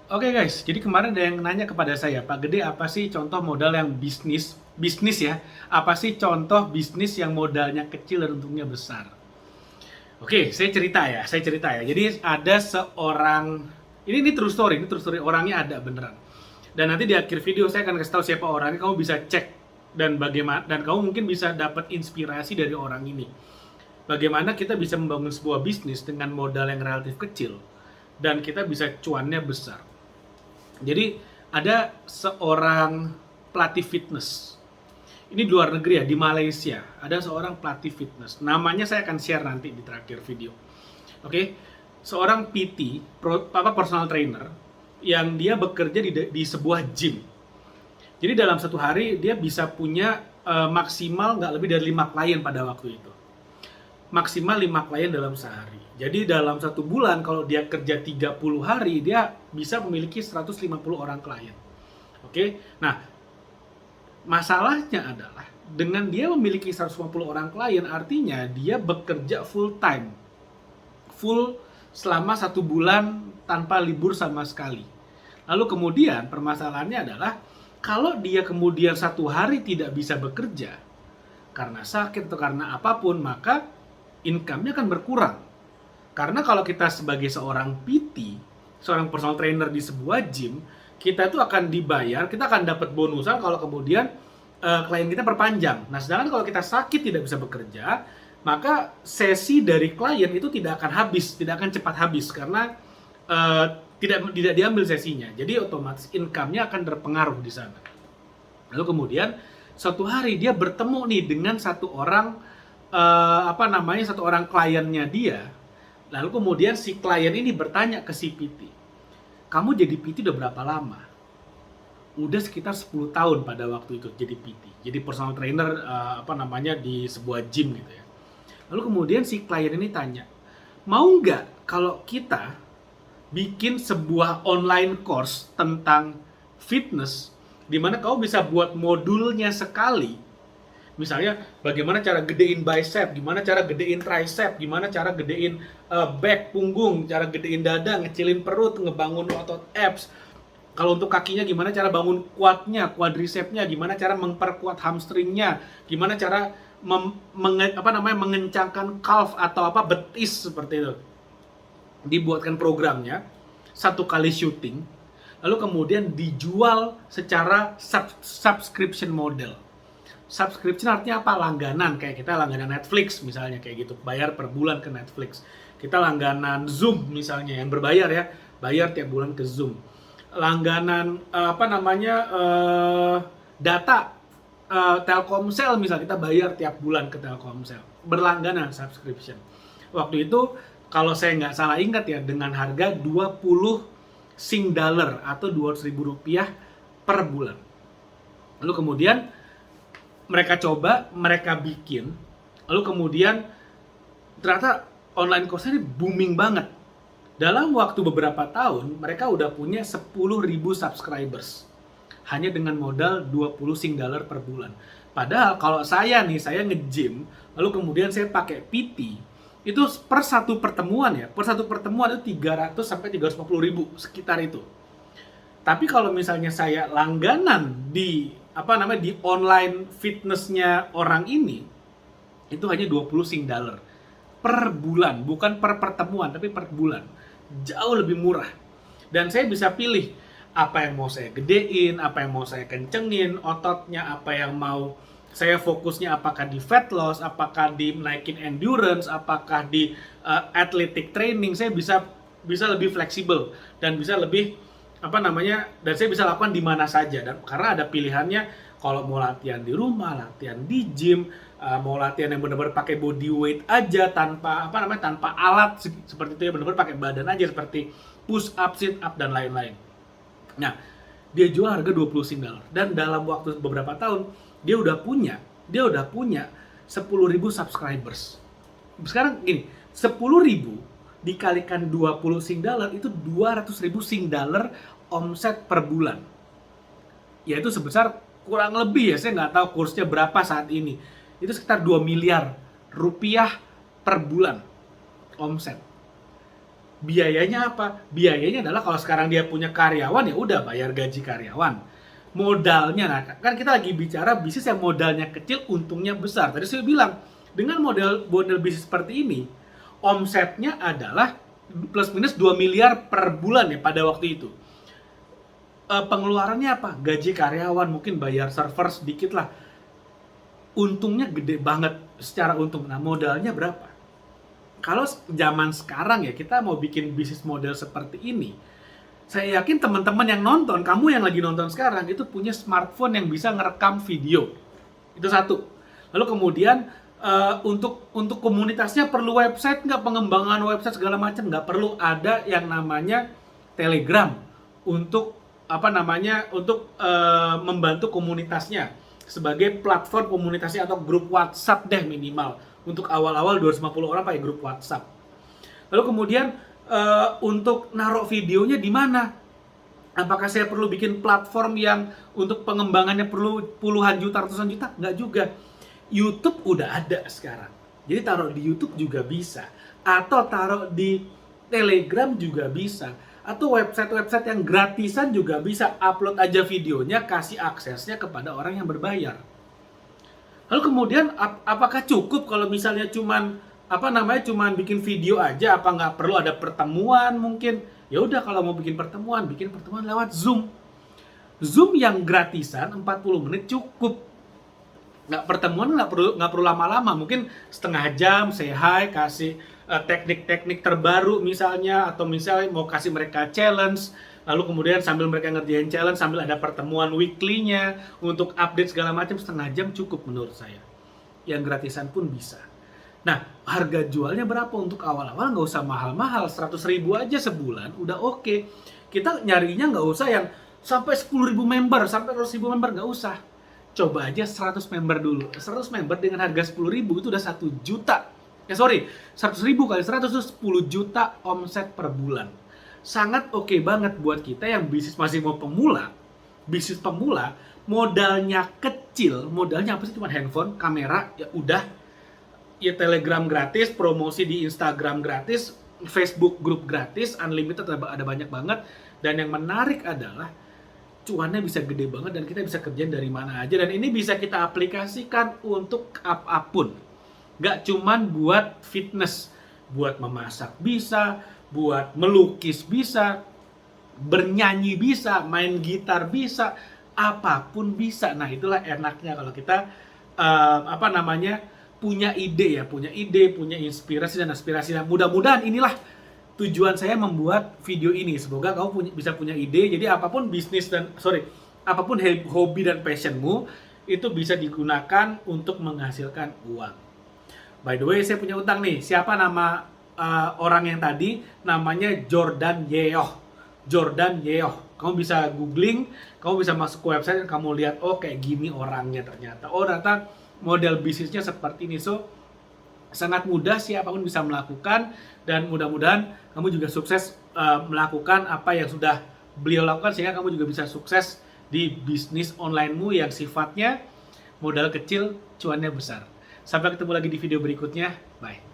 Oke guys, jadi kemarin ada yang nanya kepada saya, Pak Gede, apa sih contoh modal yang bisnis ya? Apa sih contoh bisnis yang modalnya kecil dan untungnya besar? Oke, saya cerita ya. Jadi ada seorang, ini true story orangnya ada beneran. Dan nanti di akhir video saya akan kasih tahu siapa orangnya, kamu bisa cek dan bagaimana, dan kamu mungkin bisa dapat inspirasi dari orang ini. Bagaimana kita bisa membangun sebuah bisnis dengan modal yang relatif kecil dan kita bisa cuannya besar. Jadi ada seorang pelatih fitness. Ini di luar negeri ya, di Malaysia. Ada seorang pelatih fitness. Namanya saya akan share nanti di terakhir video. Oke, seorang PT, personal trainer, yang dia bekerja di sebuah gym. Jadi dalam satu hari dia bisa punya maksimal nggak lebih dari 5 klien pada waktu itu. Maksimal 5 klien dalam sehari. Jadi dalam satu bulan kalau dia kerja 30 hari, dia bisa memiliki 150 orang klien. Oke. Nah, masalahnya adalah dengan dia memiliki 150 orang klien, artinya dia bekerja full time. Full selama satu bulan tanpa libur sama sekali. Lalu kemudian permasalahannya adalah kalau dia kemudian satu hari tidak bisa bekerja karena sakit atau karena apapun, maka income-nya akan berkurang. Karena kalau kita sebagai seorang PT, seorang personal trainer di sebuah gym, kita itu akan dibayar, kita akan dapat bonusan kalau kemudian klien kita perpanjang. Nah, sedangkan kalau kita sakit tidak bisa bekerja, maka sesi dari klien itu tidak akan habis, tidak akan cepat habis karena tidak diambil sesinya. Jadi otomatis income-nya akan terpengaruh di sana. Lalu kemudian suatu hari dia bertemu nih dengan satu orang satu orang kliennya dia. Lalu kemudian si klien ini bertanya ke si PT, kamu jadi PT udah berapa lama? Udah sekitar 10 tahun pada waktu itu jadi PT, jadi personal trainer di sebuah gym gitu ya. Lalu kemudian si klien ini tanya, mau nggak kalau kita bikin sebuah online course tentang fitness, di mana kamu bisa buat modulnya sekali. Misalnya bagaimana cara gedein bicep, gimana cara gedein tricep, gimana cara gedein back, punggung, cara gedein dada, ngecilin perut, ngebangun otot abs. Kalau untuk kakinya gimana cara bangun quadnya, quadricepsnya, gimana cara memperkuat hamstringnya, gimana cara mengencangkan calf atau betis seperti itu. Dibuatkan programnya, satu kali syuting, lalu kemudian dijual secara subscription model. Subscription artinya apa? Langganan, kayak kita langganan Netflix misalnya kayak gitu, bayar per bulan ke Netflix. Kita langganan Zoom misalnya yang berbayar ya, bayar tiap bulan ke Zoom. Langganan data Telkomsel misalnya, kita bayar tiap bulan ke Telkomsel. Berlangganan subscription. Waktu itu kalau saya nggak salah ingat ya, dengan harga 20 Sing dollar atau 200.000 rupiah per bulan. Lalu kemudian mereka coba, mereka bikin, lalu kemudian ternyata online course ini booming banget. Dalam waktu beberapa tahun, mereka udah punya 10.000 subscribers. Hanya dengan modal 20 Sing dollar per bulan. Padahal kalau saya nge-gym, lalu kemudian saya pakai PT, itu per satu pertemuan itu 300 sampai 350 ribu, sekitar itu. Tapi kalau misalnya saya langganan di online fitnessnya orang ini, itu hanya 20 Sing dollar per bulan, bukan per pertemuan, tapi per bulan. Jauh lebih murah. Dan saya bisa pilih apa yang mau saya gedein, apa yang mau saya kencengin ototnya, apa yang mau saya fokusnya, apakah di fat loss, apakah di naikin endurance, apakah di athletic training. Saya bisa lebih fleksibel dan bisa lebih dan saya bisa lakukan di mana saja, dan karena ada pilihannya. Kalau mau latihan di rumah, latihan di gym, mau latihan yang benar-benar pakai body weight aja tanpa tanpa alat seperti itu ya, benar-benar pakai badan aja seperti push up, sit up dan lain-lain. Nah, dia jual harga 20 Sing dollar dan dalam waktu beberapa tahun dia udah punya 10.000 subscribers. Sekarang gini, 10.000 dikalikan 20 Sing dollar itu 200.000 Sing dollar omset per bulan. Yaitu sebesar kurang lebih ya, saya nggak tahu kursnya berapa saat ini. Itu sekitar 2 miliar rupiah per bulan omset. Biayanya apa? Biayanya adalah kalau sekarang dia punya karyawan, ya udah bayar gaji karyawan. Modalnya, nah kan kita lagi bicara bisnis yang modalnya kecil, untungnya besar. Tadi saya bilang, dengan model bisnis seperti ini, omsetnya adalah plus minus 2 miliar per bulan ya pada waktu itu. Pengeluarannya apa? Gaji karyawan, mungkin bayar server sedikit lah. Untungnya gede banget secara untung. Nah, modalnya berapa? Kalau zaman sekarang ya, kita mau bikin bisnis model seperti ini, saya yakin teman-teman yang nonton, kamu yang lagi nonton sekarang, itu punya smartphone yang bisa ngerekam video. Itu satu. Lalu kemudian untuk komunitasnya perlu website nggak, pengembangan website segala macam nggak perlu, ada yang namanya Telegram untuk untuk membantu komunitasnya sebagai platform komunitasnya atau grup WhatsApp deh minimal. Untuk awal-awal 250 orang pakai grup WhatsApp. Lalu kemudian untuk naruh videonya di mana? Apakah saya perlu bikin platform yang untuk pengembangannya perlu puluhan juta, ratusan juta? Nggak juga. YouTube udah ada sekarang. Jadi taruh di YouTube juga bisa. Atau taruh di Telegram juga bisa. Atau website-website yang gratisan juga bisa. Upload aja videonya, kasih aksesnya kepada orang yang berbayar. Lalu kemudian apakah cukup kalau misalnya cuman bikin video aja, apa nggak perlu ada pertemuan mungkin? Ya udah, kalau mau bikin pertemuan lewat Zoom. Zoom yang gratisan 40 menit cukup. Pertemuan nggak perlu lama-lama, mungkin setengah jam, say hi, kasih teknik-teknik terbaru misalnya, atau misalnya mau kasih mereka challenge. Lalu kemudian sambil mereka ngerjain challenge, sambil ada pertemuan weekly-nya untuk update segala macam, setengah jam cukup menurut saya. Yang gratisan pun bisa. Nah, harga jualnya berapa untuk awal-awal? Nggak usah mahal-mahal, 100.000 aja sebulan, udah oke. Kita nyarinya nggak usah yang sampai 10.000 member, sampai 100.000 member, nggak usah. Coba aja 100 member dulu. 100 member dengan harga 10.000 itu udah 1 juta. 100.000 kali 100 itu 10 juta omset per bulan. Sangat oke banget buat kita yang bisnis masih mau pemula. Bisnis pemula, modalnya kecil. Modalnya apa sih? Cuma handphone, kamera, ya udah. Ya Telegram gratis, promosi di Instagram gratis, Facebook grup gratis, unlimited ada banyak banget. Dan yang menarik adalah cuannya bisa gede banget dan kita bisa kerjain dari mana aja. Dan ini bisa kita aplikasikan untuk apapun. Gak cuman buat fitness, buat memasak bisa, buat melukis bisa, bernyanyi bisa, main gitar bisa, apapun bisa. Nah, itulah enaknya kalau kita punya ide, punya inspirasi dan aspirasi. Nah, mudah-mudahan inilah tujuan saya membuat video ini. Semoga kamu bisa punya ide. Jadi apapun apapun hobi dan passionmu itu bisa digunakan untuk menghasilkan uang. By the way, saya punya utang nih. Siapa nama orang yang tadi? Namanya Jordan Yeoh. Jordan Yeoh. Kamu bisa googling, kamu bisa masuk ke website, kamu lihat, oh kayak gini orangnya ternyata. Oh ternyata model bisnisnya seperti ini. So, sangat mudah, siapapun bisa melakukan. Dan mudah-mudahan kamu juga sukses melakukan apa yang sudah beliau lakukan, sehingga kamu juga bisa sukses di bisnis online-mu yang sifatnya modal kecil, cuannya besar. Sampai ketemu lagi di video berikutnya. Bye.